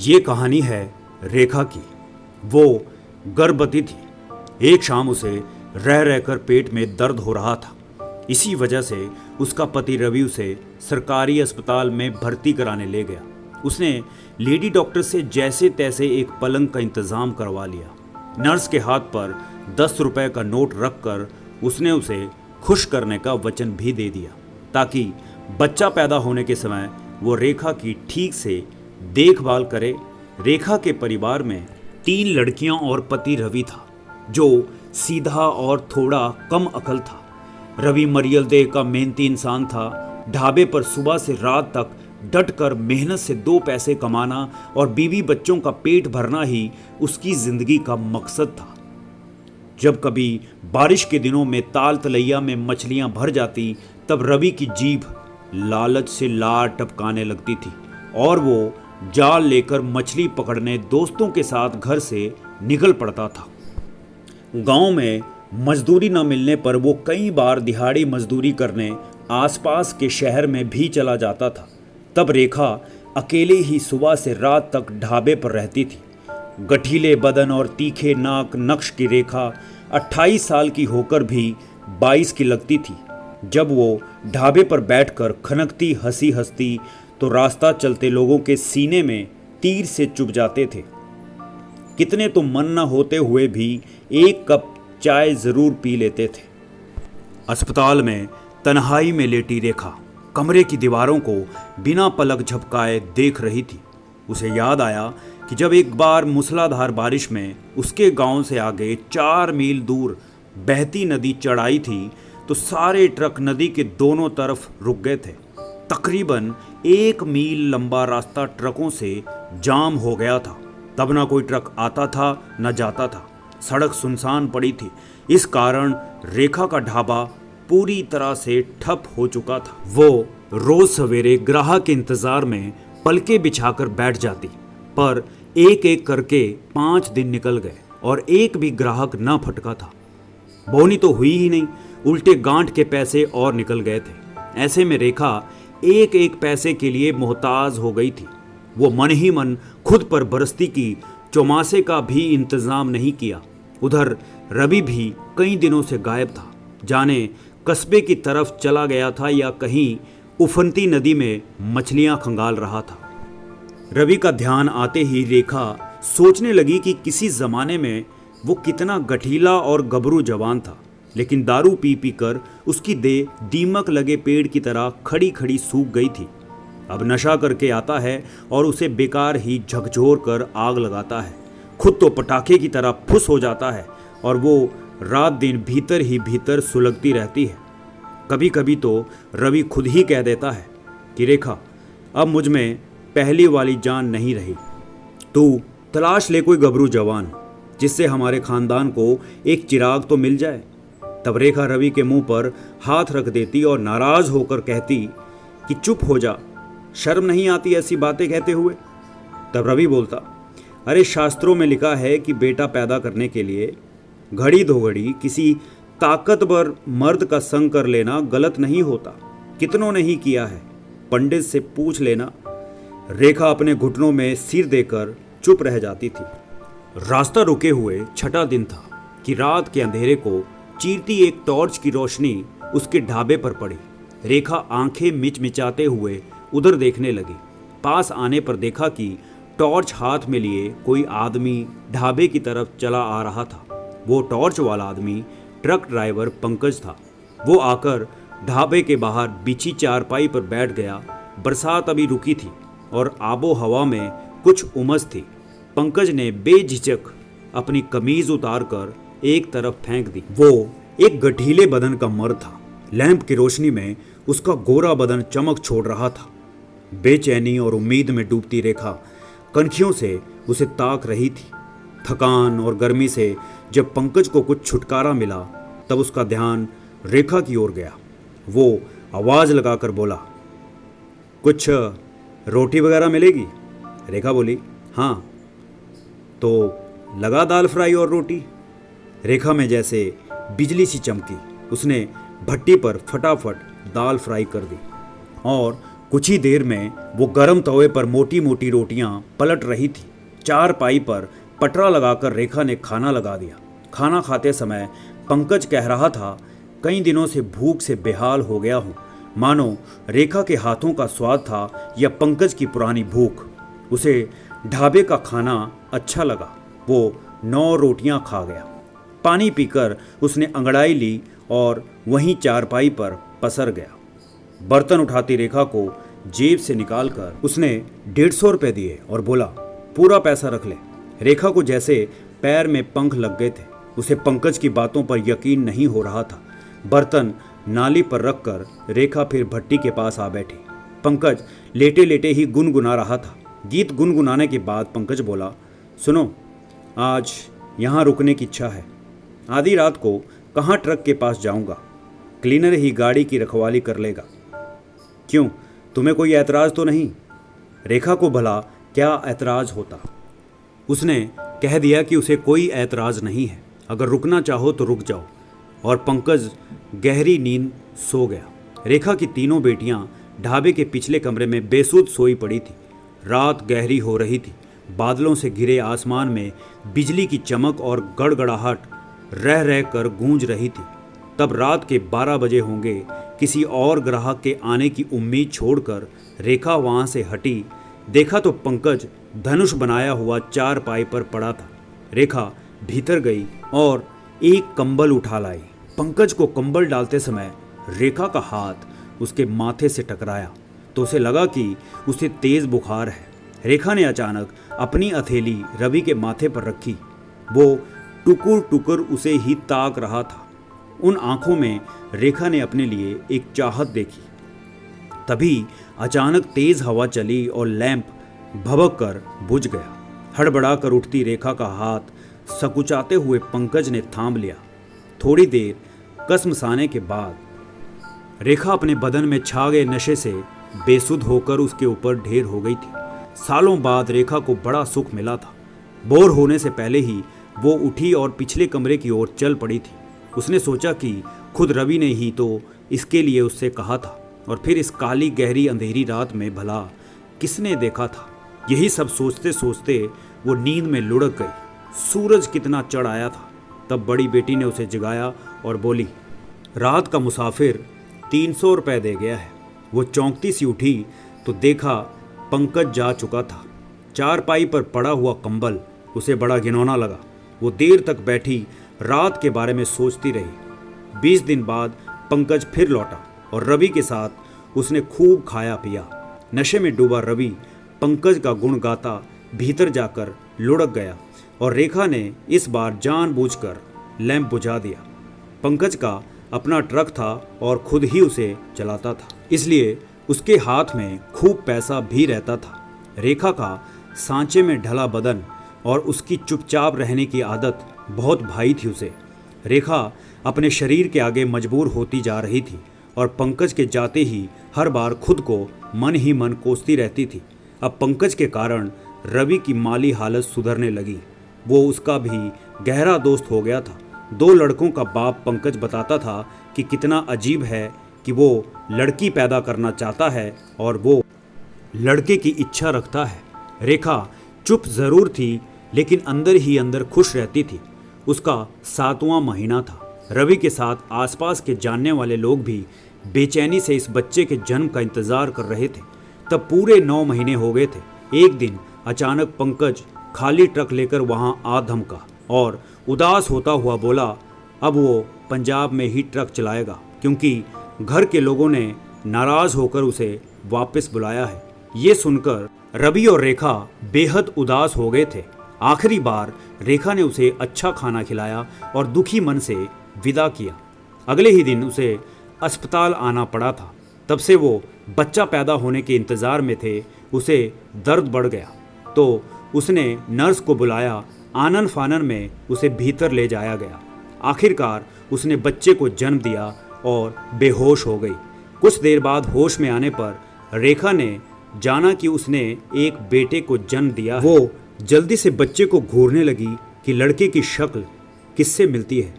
ये कहानी है रेखा की। वो गर्भवती थी। एक शाम उसे रह रहकर पेट में दर्द हो रहा था। इसी वजह से उसका पति रवि उसे सरकारी अस्पताल में भर्ती कराने ले गया। उसने लेडी डॉक्टर से जैसे तैसे एक पलंग का इंतज़ाम करवा लिया। नर्स के हाथ पर 10 रुपए का नोट रखकर उसने उसे खुश करने का वचन भी दे दिया ताकि बच्चा पैदा होने के समय वो रेखा की ठीक से देखभाल करे। रेखा के परिवार में 3 लड़कियां और पति रवि था जो सीधा और थोड़ा कम अकल था। रवि मरियल देह का मेहनती इंसान था। ढाबे पर सुबह से रात तक डट कर मेहनत से 2 पैसे कमाना और बीवी बच्चों का पेट भरना ही उसकी जिंदगी का मकसद था। जब कभी बारिश के दिनों में ताल तलैया में मछलियां भर जाती तब रवि की जीभ लालच से लार टपकाने लगती थी और वो जाल लेकर मछली पकड़ने दोस्तों के साथ घर से निकल पड़ता था। गांव में मजदूरी न मिलने पर वो कई बार दिहाड़ी मजदूरी करने आसपास के शहर में भी चला जाता था। तब रेखा अकेले ही सुबह से रात तक ढाबे पर रहती थी। गठीले बदन और तीखे नाक नक्श की रेखा 28 साल की होकर भी 22 की लगती थी। जब वो ढाबे पर बैठकर खनकती हंसी हंसती तो रास्ता चलते लोगों के सीने में तीर से चुभ जाते थे। कितने तो मन न होते हुए भी एक कप चाय जरूर पी लेते थे। अस्पताल में तन्हाई में लेटी रेखा कमरे की दीवारों को बिना पलक झपकाए देख रही थी। उसे याद आया कि जब एक बार मूसलाधार बारिश में उसके गांव से आगे 4 मील दूर बहती नदी चढ़ाई थी तो सारे ट्रक नदी के दोनों तरफ रुक गए थे। तकरीबन 1 मील लंबा रास्ता ट्रकों से जाम हो गया था। तब ना कोई ट्रक आता था न जाता था। सड़क सुनसान पड़ी थी। इस कारण रेखा का ढाबा पूरी तरह से ठप हो चुका था। वो रोज सवेरे ग्राहक के इंतजार में पलके बिछाकर बैठ जाती, पर एक एक करके 5 दिन निकल गए और एक भी ग्राहक ना फटका था। बोनी तो हुई ही नहीं, उल्टे गांठ के पैसे और निकल गए थे। ऐसे में रेखा एक एक पैसे के लिए मोहताज हो गई थी। वो मन ही मन खुद पर बरसती की चौमासे का भी इंतजाम नहीं किया। उधर रवि भी कई दिनों से गायब था। जाने कस्बे की तरफ चला गया था या कहीं उफनती नदी में मछलियां खंगाल रहा था। रवि का ध्यान आते ही रेखा सोचने लगी कि किसी जमाने में वो कितना गठीला और गबरू जवान था, लेकिन दारू पी पी कर उसकी देह दीमक लगे पेड़ की तरह खड़ी खड़ी सूख गई थी। अब नशा करके आता है और उसे बेकार ही झकझोर कर आग लगाता है। खुद तो पटाखे की तरह फुस हो जाता है और वो रात दिन भीतर ही भीतर सुलगती रहती है। कभी कभी तो रवि खुद ही कह देता है कि रेखा, अब मुझ में पहली वाली जान नहीं रही। तू तलाश ले कोई गबरू जवान जिससे हमारे खानदान को एक चिराग तो मिल जाए। तब रेखा रवि के मुंह पर हाथ रख देती और नाराज होकर कहती कि चुप हो जा, शर्म नहीं आती ऐसी बातें कहते हुए। तब रवि बोलता, अरे शास्त्रों में लिखा है कि बेटा पैदा करने के लिए घड़ी दो घड़ी किसी ताकतवर मर्द का संग कर लेना गलत नहीं होता। कितनों ने ही किया है, पंडित से पूछ लेना। रेखा अपने घुटनों में सिर देकर चुप रह जाती थी। रास्ता रुके हुए 6ठा दिन था कि रात के अंधेरे को चीरती एक टॉर्च की रोशनी उसके ढाबे पर पड़ी। रेखा आंखें मिचमिचाते हुए उधर देखने लगी। पास आने पर देखा कि टॉर्च हाथ में लिए कोई आदमी ढाबे की तरफ चला आ रहा था। वो टॉर्च वाला आदमी ट्रक ड्राइवर पंकज था। वो आकर ढाबे के बाहर बिछी चारपाई पर बैठ गया। बरसात अभी रुकी थी और आबो हवा में कुछ उमस थी। पंकज ने बेझिझक अपनी कमीज उतारकर एक तरफ फेंक दी। वो एक गठीले बदन का मर्द था। लैंप की रोशनी में उसका गोरा बदन चमक छोड़ रहा था। बेचैनी और उम्मीद में डूबती रेखा कनखियों से उसे ताक रही थी। थकान और गर्मी से जब पंकज को कुछ छुटकारा मिला तब उसका ध्यान रेखा की ओर गया। वो आवाज लगाकर बोला, कुछ रोटी वगैरह मिलेगी? रेखा बोली, हाँ। तो लगा दाल फ्राई और रोटी। रेखा में जैसे बिजली सी चमकी। उसने भट्टी पर फटाफट दाल फ्राई कर दी और कुछ ही देर में वो गरम तवे पर मोटी मोटी रोटियां पलट रही थी। चारपाई पर पटरा लगाकर रेखा ने खाना लगा दिया। खाना खाते समय पंकज कह रहा था, कई दिनों से भूख से बेहाल हो गया हूँ। मानो रेखा के हाथों का स्वाद था या पंकज की पुरानी भूख। उसे ढाबे का खाना अच्छा लगा। वो 9 रोटियां खा गया। पानी पीकर उसने अंगड़ाई ली और वहीं चारपाई पर पसर गया। बर्तन उठाती रेखा को जेब से निकालकर उसने 150 रुपये दिए और बोला, पूरा पैसा रख ले। रेखा को जैसे पैर में पंख लग गए थे। उसे पंकज की बातों पर यकीन नहीं हो रहा था। बर्तन नाली पर रखकर रेखा फिर भट्टी के पास आ बैठी। पंकज लेटे लेटे ही गुनगुना रहा था। गीत गुनगुनाने के बाद पंकज बोला, सुनो, आज यहाँ रुकने की इच्छा है। आधी रात को कहाँ ट्रक के पास जाऊँगा। क्लीनर ही गाड़ी की रखवाली कर लेगा। क्यों, तुम्हें कोई ऐतराज़ तो नहीं? रेखा को भला क्या ऐतराज़ होता। उसने कह दिया कि उसे कोई ऐतराज़ नहीं है, अगर रुकना चाहो तो रुक जाओ। और पंकज गहरी नींद सो गया। रेखा की तीनों बेटियां ढाबे के पिछले कमरे में बेसुध सोई पड़ी थी। रात गहरी हो रही थी। बादलों से घिरे आसमान में बिजली की चमक और गड़गड़ाहट रह रह कर गूंज रही थी। तब रात के 12 बजे होंगे। किसी और ग्राहक के आने की उम्मीद छोड़कर रेखा वहां से हटी। देखा तो पंकज धनुष बनाया हुआ चारपाई पर पड़ा था। रेखा भीतर गई और एक कंबल उठा लाई। पंकज को कंबल डालते समय रेखा का हाथ उसके माथे से टकराया तो उसे लगा कि उसे तेज बुखार है। रेखा ने अचानक अपनी हथेली रवि के माथे पर रखी। वो टुकुर टुकुर उसे ही ताक रहा था। उन आंखों में रेखा ने अपने लिए एक चाहत देखी। तभी अचानक तेज हवा चली और लैंप भभक कर बुझ गया। हड़बड़ाकर उठती रेखा का हाथ सकुचाते हुए पंकज ने थाम लिया। थोड़ी देर कसमसाने के बाद रेखा अपने बदन में छा गए नशे से बेसुध होकर उसके ऊपर ढेर हो गई थी। सालों बाद रेखा को बड़ा सुख मिला था। बोर होने से पहले ही वो उठी और पिछले कमरे की ओर चल पड़ी थी। उसने सोचा कि खुद रवि ने ही तो इसके लिए उससे कहा था, और फिर इस काली गहरी अंधेरी रात में भला किसने देखा था। यही सब सोचते सोचते वो नींद में लुढ़क गई। सूरज कितना चढ़ आया था। तब बड़ी बेटी ने उसे जगाया और बोली, रात का मुसाफिर 300 रुपये दे गया है। वो चौंकती सी उठी तो देखा पंकज जा चुका था। चारपाई पर पड़ा हुआ कंबल उसे बड़ा घिनौना लगा। वो देर तक बैठी रात के बारे में सोचती रही। 20 दिन बाद पंकज फिर लौटा और रवि के साथ उसने खूब खाया पिया। नशे में डूबा रवि पंकज का गुण गाता भीतर जाकर लुढ़क गया और रेखा ने इस बार जानबूझकर लैंप बुझा दिया। पंकज का अपना ट्रक था और खुद ही उसे चलाता था, इसलिए उसके हाथ में खूब पैसा भी रहता था। रेखा का सांचे में ढला बदन और उसकी चुपचाप रहने की आदत बहुत भाई थी उसे। रेखा अपने शरीर के आगे मजबूर होती जा रही थी और पंकज के जाते ही हर बार खुद को मन ही मन कोसती रहती थी। अब पंकज के कारण रवि की माली हालत सुधरने लगी। वो उसका भी गहरा दोस्त हो गया था। 2 लड़कों का बाप पंकज बताता था कि कितना अजीब है कि वो लड़की पैदा करना चाहता है और वो लड़के की इच्छा रखता है। रेखा चुप जरूर थी लेकिन अंदर ही अंदर खुश रहती थी। उसका 7वां महीना था। रवि के साथ आसपास के जानने वाले लोग भी बेचैनी से इस बच्चे के जन्म का इंतजार कर रहे थे। तब पूरे 9 महीने हो गए थे। एक दिन अचानक पंकज खाली ट्रक लेकर वहां आ धमका और उदास होता हुआ बोला, अब वो पंजाब में ही ट्रक चलाएगा क्योंकि घर के लोगों ने नाराज होकर उसे वापस बुलाया है। ये सुनकर रवि और रेखा बेहद उदास हो गए थे। आखिरी बार रेखा ने उसे अच्छा खाना खिलाया और दुखी मन से विदा किया। अगले ही दिन उसे अस्पताल आना पड़ा था। तब से वो बच्चा पैदा होने के इंतज़ार में थे। उसे दर्द बढ़ गया तो उसने नर्स को बुलाया। आनन फानन में उसे भीतर ले जाया गया। आखिरकार उसने बच्चे को जन्म दिया और बेहोश हो गई। कुछ देर बाद होश में आने पर रेखा ने जाना कि उसने एक बेटे को जन्म दिया। वो जल्दी से बच्चे को घूरने लगी कि लड़के की शक्ल किससे मिलती है,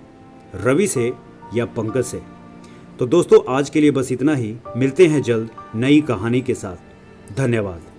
रवि से या पंकज से। तो दोस्तों आज के लिए बस इतना ही। मिलते हैं जल्द नई कहानी के साथ। धन्यवाद।